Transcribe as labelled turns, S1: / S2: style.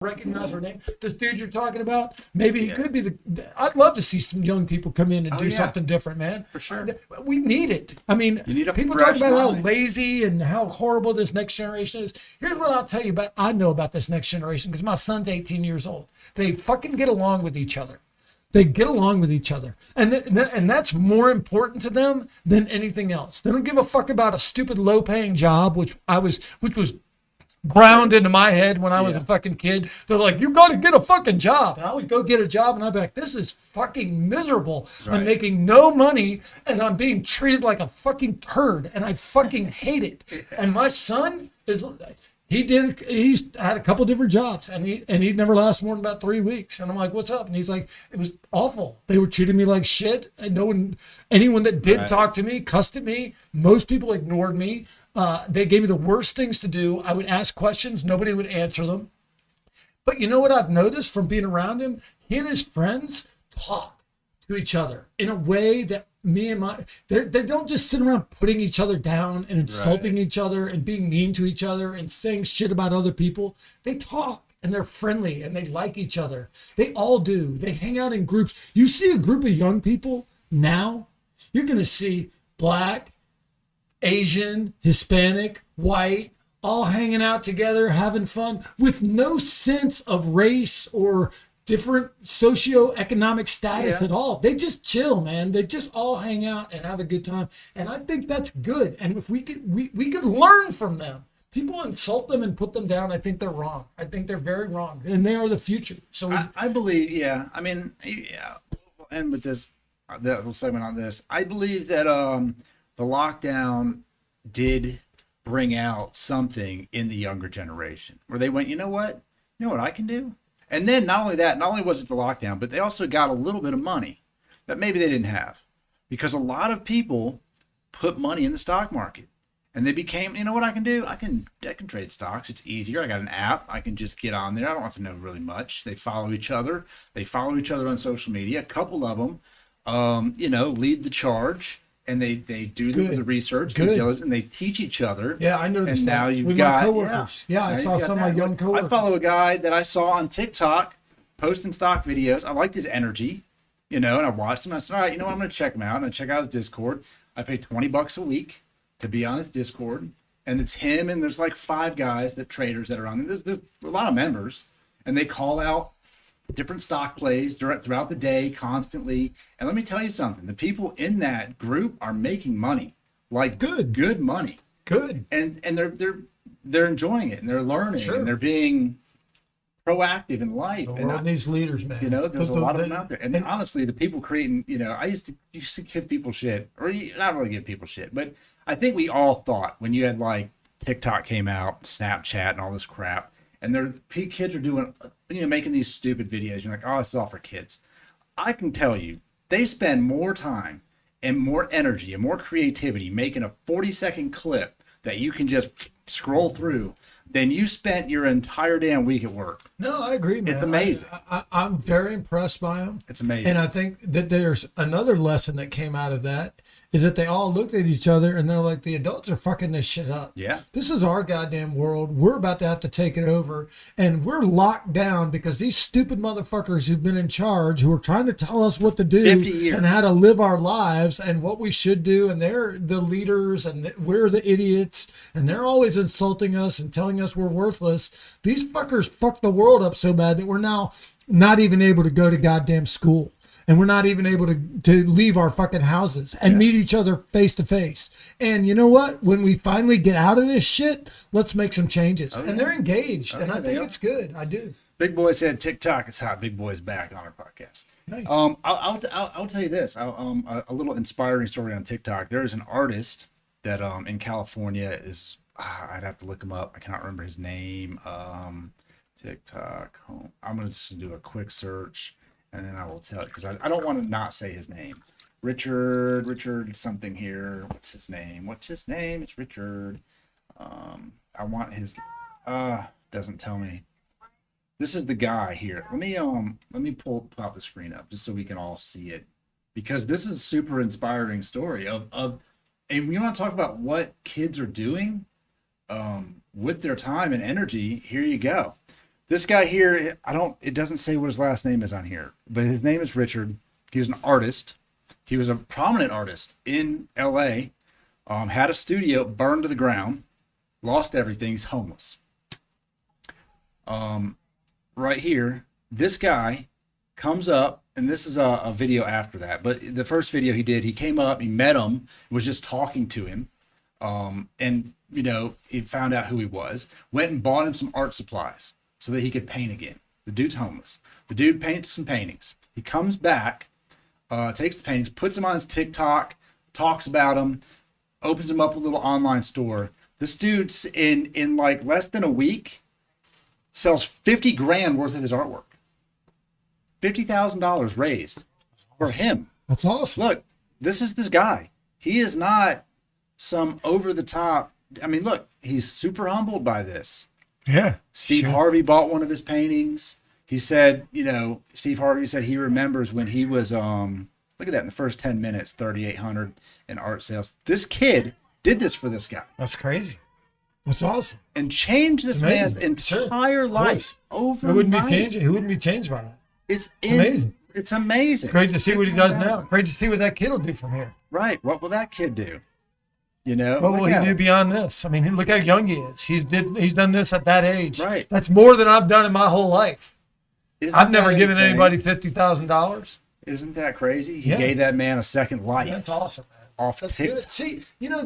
S1: recognize her name. This dude you're talking about, maybe he could be I'd love to see some young people come in and do something different, man.
S2: For sure.
S1: We need it. I mean, people talk about how lazy and how horrible this next generation is. Here's what I'll tell you about, I know about this next generation, because my son's 18 years old. They fucking get along with each other. They get along with each other. And that's more important to them than anything else. They don't give a fuck about a stupid low-paying job, which was ground into my head when I was a fucking kid. They're like, you got to get a fucking job. And I would go get a job and I'd be like, this is fucking miserable. Right. I'm making no money and I'm being treated like a fucking turd and I fucking hate it. And my son he's had a couple different jobs and he'd never last more than about 3 weeks. And I'm like, what's up? And he's like, it was awful. They were treating me like shit. And anyone that did talk to me, cussed at me. Most people ignored me. They gave me the worst things to do. I would ask questions. Nobody would answer them. But you know what I've noticed from being around him? He and his friends talk to each other in a way that they don't just sit around putting each other down and insulting each other and being mean to each other and saying shit about other people. They talk and they're friendly and they like each other. They all do. They hang out in groups. You see a group of young people now, you're going to see Black, Asian, Hispanic, white, all hanging out together, having fun with no sense of race or different socioeconomic status at all. They just chill, man. They just all hang out and have a good time. And I think that's good. And if we could learn from them. People insult them and put them down. I think they're wrong. I think they're very wrong. And they are the future. So
S2: I believe, I mean, we'll end with this, that whole segment on this. I believe that the lockdown did bring out something in the younger generation where they went, you know what I can do? And then not only was it the lockdown, but they also got a little bit of money that maybe they didn't have, because a lot of people put money in the stock market and they became, you know what I can do? I can trade stocks. It's easier. I got an app. I can just get on there. I don't have to know really much. They follow each other. They follow each other on social media. A couple of them, lead the charge. And they do the research, the diligence, and they teach each other.
S1: Yeah, I noticed
S2: and
S1: that.
S2: Now you've
S1: with
S2: got
S1: my coworkers. Yeah, I saw some of my young coworkers.
S2: I follow a guy that I saw on TikTok posting stock videos. I liked his energy, and I watched him. I said, all right, I'm going to check him out. And I check out his Discord. I pay $20 a week to be on his Discord, and it's him. And there's like 5 guys traders that are on there. There's a lot of members, and they call out different stock plays throughout the day constantly. And let me tell you something, the people in that group are making money, like good money. Good. And they're enjoying it and they're learning and they're being proactive in life.
S1: The world needs leaders, man.
S2: There's a lot of them out there. And honestly, the people creating, I used to give people shit, or not really give people shit, but I think we all thought when you had like TikTok came out, Snapchat and all this crap, and kids are doing, making these stupid videos. You're like, oh, this is all for kids. I can tell you, they spend more time and more energy and more creativity making a 40-second clip that you can just scroll through than you spent your entire damn week at work.
S1: No, I agree, man.
S2: It's amazing.
S1: I'm very impressed by them.
S2: It's amazing.
S1: And I think that there's another lesson that came out of that is that they all looked at each other and they're like, the adults are fucking this shit up.
S2: Yeah.
S1: This is our goddamn world. We're about to have to take it over. And we're locked down because these stupid motherfuckers who've been in charge, who are trying to tell us what to do
S2: 50 years.
S1: And how to live our lives and what we should do. And they're the leaders and we're the idiots. And they're always insulting us and telling us we're worthless. These fuckers fucked the world up so bad that we're now not even able to go to goddamn school. And we're not even able to leave our fucking houses and meet each other face to face. And you know what? When we finally get out of this shit, let's make some changes. And they're engaged. And I think it's good. I do.
S2: Big Boy said TikTok is hot. Big Boy's back on our podcast.
S1: Nice.
S2: I'll tell you this. A little inspiring story on TikTok. There is an artist that in California is, I'd have to look him up. I cannot remember his name. TikTok. I'm going to just do a quick search. And then I will tell it because I don't want to not say his name. Richard something here. What's his name? It's Richard. I want his doesn't tell me. This is the guy here. Let me pop the screen up just so we can all see it. Because this is a super inspiring story of and we want to talk about what kids are doing with their time and energy. Here you go. This guy here, it doesn't say what his last name is on here, but his name is Richard. He's an artist. He was a prominent artist in LA. Had a studio burned to the ground, lost everything. He's homeless. Right here, this guy comes up, and this is a video after that. But the first video he did, he came up, he met him, was just talking to him. And, you know, he found out who he was, went and bought him some art supplies so that he could paint again. The dude's homeless. The dude paints some paintings. He comes back, takes the paintings, puts them on his TikTok, talks about them, opens them up a little online store. This dude's in like less than a week sells 50 grand worth of his artwork. $50,000 raised for him.
S1: That's awesome.
S2: Look, this is this guy. He is not some over the top. I mean, look, he's super humbled by this.
S1: Yeah.
S2: Steve Harvey bought one of his paintings. He said, you know, Steve Harvey said he remembers when he was, look at that, in the first 10 minutes, 3,800 in art sales. This kid did this for this guy.
S1: That's crazy. That's awesome.
S2: And changed this man's entire life overnight.
S1: He wouldn't be changed by that.
S2: It's
S1: amazing.
S2: It's amazing.
S1: It's great to see what he does now. Great to see what that kid will do from here.
S2: Right. What will that kid do? You know,
S1: what will he do beyond this? I mean, look how young he is. He's done this at that age.
S2: Right.
S1: That's more than I've done in my whole life. I've never given
S2: insane?
S1: anybody $50,000.
S2: Isn't that crazy? He gave that man a second life.
S1: That's awesome, man.
S2: Off
S1: That's
S2: TikTok.
S1: good. See, you know,